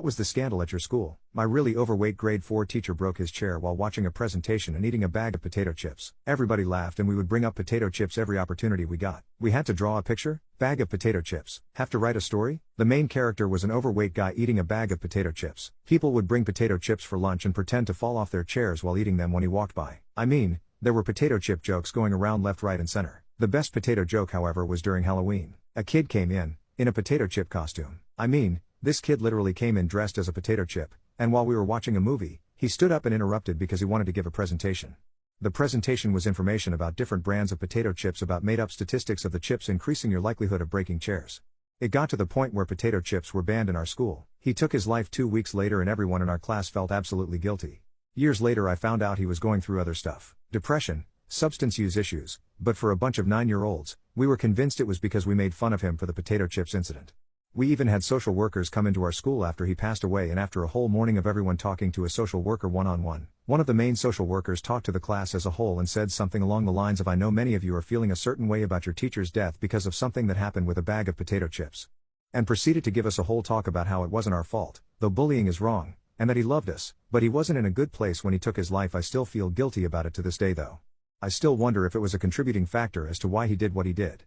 What was the scandal at your school? My really overweight grade 4 teacher broke his chair while watching a presentation and eating a bag of potato chips. Everybody laughed and we would bring up potato chips every opportunity we got. We had to draw a picture, bag of potato chips. Have to write a story? The main character was an overweight guy eating a bag of potato chips. People would bring potato chips for lunch and pretend to fall off their chairs while eating them when he walked by. There were potato chip jokes going around left, right and center. The best potato joke, however, was during Halloween. A kid came in a potato chip costume. This kid literally came in dressed as a potato chip, and while we were watching a movie, he stood up and interrupted because he wanted to give a presentation. The presentation was information about different brands of potato chips, about made-up statistics of the chips increasing your likelihood of breaking chairs. It got to the point where potato chips were banned in our school. He took his life 2 weeks later and everyone in our class felt absolutely guilty. Years later I found out he was going through other stuff. Depression, substance use issues, but for a bunch of 9-year-olds, we were convinced it was because we made fun of him for the potato chips incident. We even had social workers come into our school after he passed away, and after a whole morning of everyone talking to a social worker one-on-one, one of the main social workers talked to the class as a whole and said something along the lines of, "I know many of you are feeling a certain way about your teacher's death because of something that happened with a bag of potato chips." And proceeded to give us a whole talk about how it wasn't our fault, though bullying is wrong, and that he loved us, but he wasn't in a good place when he took his life. I still feel guilty about it to this day though. I still wonder if it was a contributing factor as to why he did what he did.